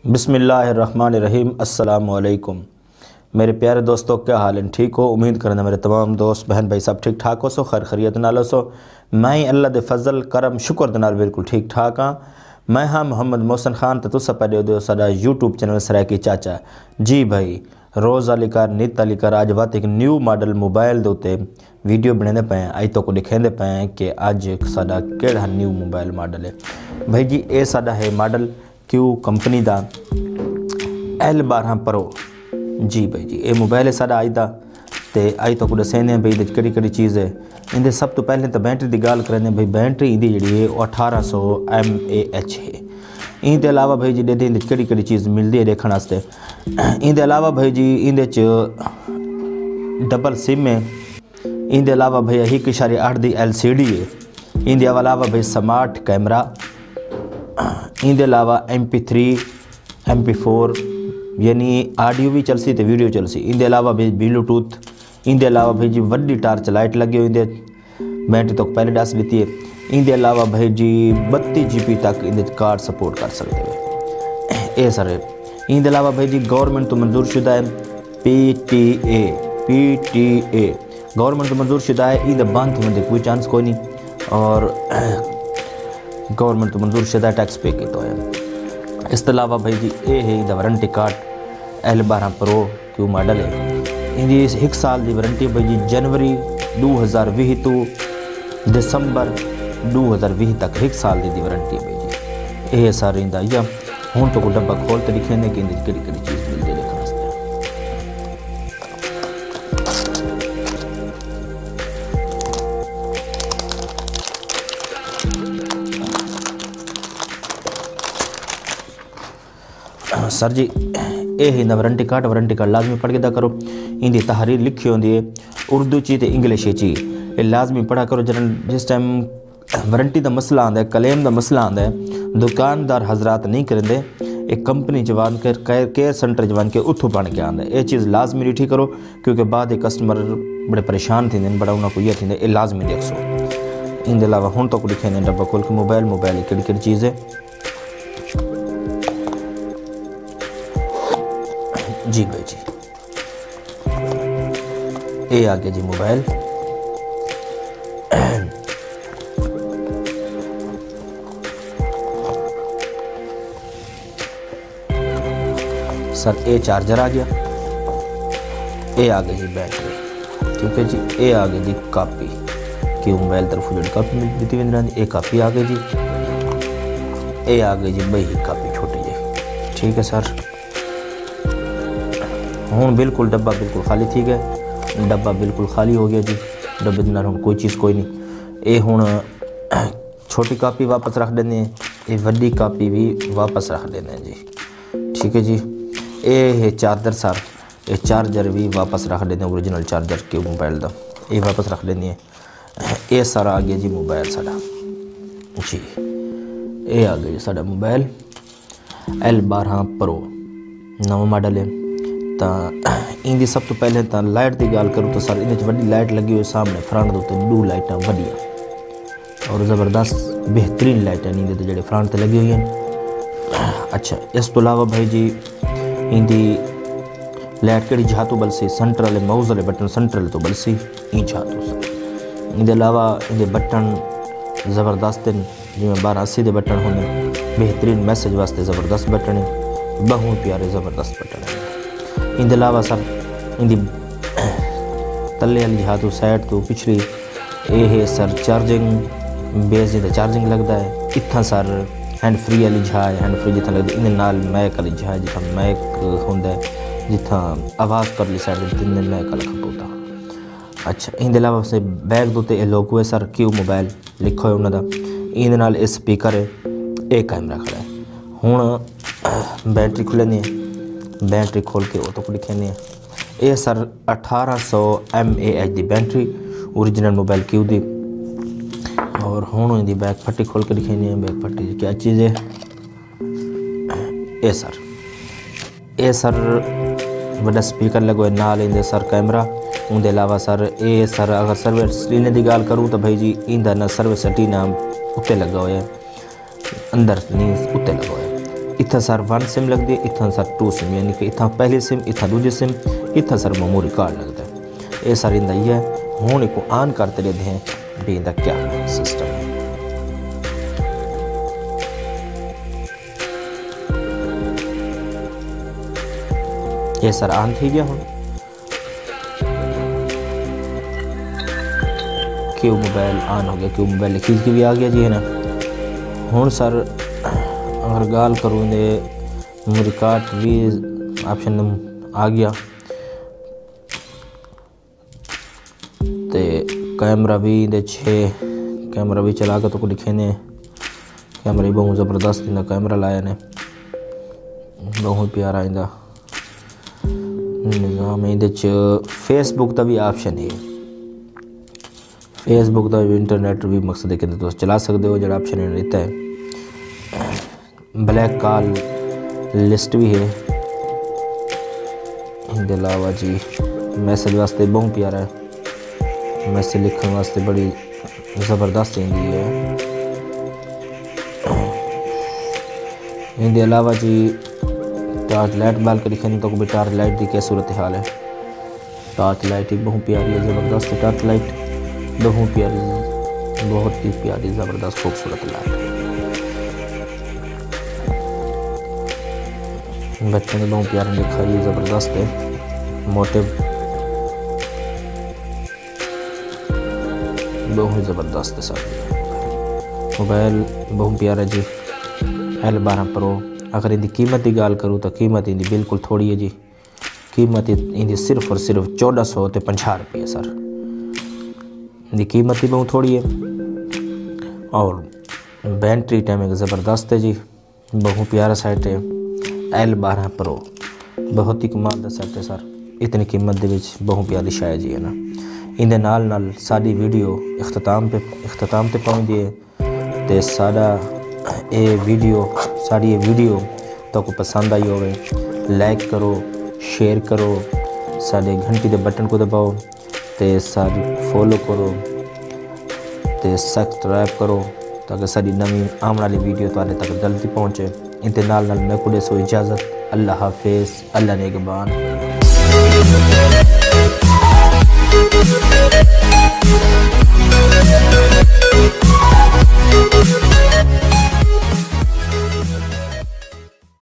बिस्मिल्लाहिर्रहमानिर्रहीम। अस्सलाम वालेकुम मेरे प्यारे दोस्तों, क्या हाल है? ठीक हो? उम्मीद करना मेरे तमाम दोस्त बहन भाई सब ठीक ठाक हो सो, खैर खैरियत नाल हो सो। मैं अल्लाह दे फजल करम शुक्र दे नाल बिल्कुल ठीक ठाक हाँ। मैं हाँ मोहम्मद मोहसन खान, तो तुसा पहले हो साडा यूट्यूब चैनल सराइकी चाचा। जी भाई, रोज़ अलिकार नित अलिकार अज बात एक न्यू मॉडल मोबाइल दे उत्ते वीडियो बनाते पे हैं। अज तो को दिखाते पे हैं कि अज साडा केड़ा न्यू मोबाइल मॉडल है। भाई जी ये साडा है मॉडल क्यू कंपनी का L12pro। जी भाई जी ये मोबाइल है साडा अज का। तो अज तो दसेंदे भाई कड़ी कड़ी चीज़ है। इंदे सब तो पहले तो बैटरी की गल करें भाई, बैटरी इंदी जी है 1800 mAh है। इंदे अलावा भाई जी देखते इंदे कड़ी कड़ी चीज़ मिलती है देखने वास्ते। इंदे अलावा भाई जी इंदे डबल सिम है। इंदे अलावा भाई 1.8 दी LCD है। इंदे अलावा भाई स्मार्ट कैमरा। इंदे अलावा MP3 MP4 यानी ऑडियो भी चलसी तो वीडियो चलसी। इंदे अलावा भाई ब्लूटूथ। इंदे अलावा भाई जी वड्डी टार्च लाइट लगी हुई। इंदे बैटरी तो पहले दस दी है। इंदे अलावा भाई जी 32 GB तक इंदे कार्ड सपोर्ट कर सकते हैं ये सारे। इंदे अलावा भाई जी गवर्नमेंट तो मंजूर शुदा है PTA गवर्नमेंट तो मंजूर शुदा है। इंदे बंद होने कोई चांस कोई नहीं, और गवर्नमेंट तो मंजूर शुदा टैक्स पे किया है। इस अलावा भाई जी ये है इंदा warranty card L12pro Q model है। इंदी 1 साल की वारंटी भाई जी जनवरी 2020 तो दिसंबर 2020 तक 1 साल की वारंटी है भाई जी। ये सारे इंदा या हूँ तो कोई डब्बा खोल तो दिखेंगे कि इंदी केड़ी केड़ी चीज़ मिलती है देखने वास्ते। सर जी ये है वारंटी कार्ड लाजमी पढ़ के दा करो। इंदी तहरीर लिखी होती है उर्दू ची तो इंग्लिश ची, ये लाजमी पढ़ा करो। जिस टाइम वारंटी का मसला आता है, क्लेम का मसला आता है, दुकानदार हजरात नहीं करेंगे, एक कंपनी जवान कर केयर सेंटर जवान के उतों बन के आता है। ये चीज़ लाजमी रिठी करो, क्योंकि बाद कस्टमर बड़े परेशान थे बड़ा उन्होंने ये थी, लाजमी देख सो। इन अलावा हूँ तो लिखे डब्बा खोल के मोबाइल केड़ी चीज़ है। जी भाई जी ये आ गया जी मोबाइल। सर ये चार्जर आ गया। ये आ गई जी बैटरी, ठीक है जी। ये आ गई जी कापी कि मोबाइल तरफ जो कापी मिलती हुई ये कापी आ गई जी। ये आ गई जी बही कापी छोटी जी, ठीक है सर। हूँ बिल्कुल डब्बा बिल्कुल खाली थी गया, डब्बा बिल्कुल खाली हो गया जी। डब्बे दिन हम कोई चीज़ कोई नहीं। ये हूँ छोटी कापी वापस रख देने, ये वड्डी कापी भी वापस रख देने जी, ठीक है जी। ये है चार्जर सर, ये चार्जर भी वापस रख देने, ओरिजिनल चार्जर के मोबाइल का ये वापस रख देनी है। ये सारा आ गया जी मोबाइल साड़ा जी। ये आ गया साड़ा मोबाइल L12pro नवा मॉडल है। तो इंदी सब तो पहले तो लाइट की गल करूँ तो सर इन वड्डी लाइट लगी हुई सामने फ्रंट के उत्ते 2 लाइटां वड्डियां और ज़बरदस्त बेहतरीन लाइटां इंदे ते जेहड़े फ्रंट ते लगी हुई हैं। अच्छा इस तो अलावा भाई जी इंदी लाइट केड़ी जहाँ तो बलसी, सेंटर वाले माउस वाले बटन सेंटर तो बलसी ई जहाँ तो सर। इंदे अलावा इंदे बटन ज़बरदस्त हैं, जिवें 1280 के बटन होंगे, बेहतरीन मैसेज वास्ते ज़बरदस्त बटन है, बहुत प्यारे ज़बरदस्त बटन है। इंदे अलावा सर इंदी तले वाली जहाँ तो साइड तो पिछली ये है सर चार्जिंग बेस जिदा चार्जिंग लगता है। इतना सर हैंड फ्री वाली जहाँ है, हैंड फ्री जितना लगता है। इन नाल मैक वाली जहाँ जितना मैक होंगे, जितना आवाज़ पर ली साइड जितने मैक वाला खपोता। अच्छा इंदे अलावा से बैग दोते लोगो है सर क्यू मोबाइल लिखो है उन्होंने। इन नाल ये स्पीकर है, एक कैमरा खड़ा है। हूँ बैटरी खुलनी है, बैटरी खोल के वो तो लिखे नहीं है। ये सर 1800 mAh की बैटरी ओरिजिनल मोबाइल क्यू दी। और हूँ इनकी बैक पट्टी खोल के लिखे नहीं है। बैक पट्टी क्या चीज़ है? ये सर बड़ा स्पीकर लगो है नाल इंदे सर कैमरा। उनके अलावा सर ये सर अगर सर्विस स्क्रीन की गल करूँ तो भाई जी इंदा ना सर्विस टी नाम उत्ते लगा हुआ है, अंदर नहीं उत्ते लगा हुआ है। इतना सर 1 सिम लगती है, इतना सर 2 सिम, यानी कि इतना पहली सिम, इतना दूजी सिम, इतना सर मेमोरी कार्ड लगता है। ये सारी इंदा ये हूँ को ऑन करते रहते हैं भी इंदा क्या सिस्टम है। ये सर ऑन थी गया हूँ, क्यों मोबाइल ऑन हो गया, क्यों मोबाइल खींच के भी आ गया जी है ना। हूँ सर अगर गाल करूँ दे मेमोरी कार्ड भी ऑप्शन आ गया, तो कैमरा भी दे 6 कैमरा भी चला कर तो को दिखे ने, कैमरा भी बहुत ज़बरदस्त इंदा कैमरा लाया ने, बहुत प्यारा इंदा निज़ाम। ये फेसबुक का भी ऑप्शन है, फेसबुक का भी इंटरनेट भी मकसद है कि तुम चला सकते हो, जो ऑप्शन रहता है। ब्लैक कॉल लिस्ट भी है। इनके अलावा जी मैसेज वास्ते बहुत प्यारा है, मैसेज लिखने वास्ते बड़ी ज़बरदस्त हिंदी है। इनके अलावा जी टार्च लाइट बाल के लिखे तो भी टार्च लाइट की क्या सूरत हाल है। टार्च लाइट ही बहुत प्यारी है, ज़बरदस्त है टार्च लाइट, बहुत प्यारी, बहुत ही प्यारी ज़बरदस्त खूबसूरत लाइट। बच्चों ने बहुत प्यारा लिखा, ये ज़बरदस्त है, मोटिव बहुत ज़बरदस्त है सर। मोबाइल बहुत प्यारा जी, L12 Pro। अगर इनकी कीमत की गाल करूँ तो कीमत इनकी बिल्कुल थोड़ी है जी, कीमत इनकी सिर्फ और सिर्फ 1450 रुपये सर। इनकी कीमत ही बहुत थोड़ी है और बैटरी टाइम एक ज़बरदस्त है जी, बहुत प्यारा सेट है। L12 Pro बहुत ही कमाल का सेट है सर, इतनी कीमत के बहुत प्यारी शायद जी है ना। इनके नाल साड़ी वीडियो इख्तिताम ते पहुँचती है, तो साड़ी ये वीडियो तो को पसंद आई होवे, लाइक करो, शेयर करो, साढ़े घंटी के बटन को दबाओ, तो सारी फॉलो करो, तो सब्सक्राइब करो, ताकि सारी नवी आने वाली वीडियो तुम्हारे तक जल्दी पहुँचे। इनके नाल मैं कुछ सो इजाज़त, अल्लाह हाफिज़, अल्लाह नेगबान।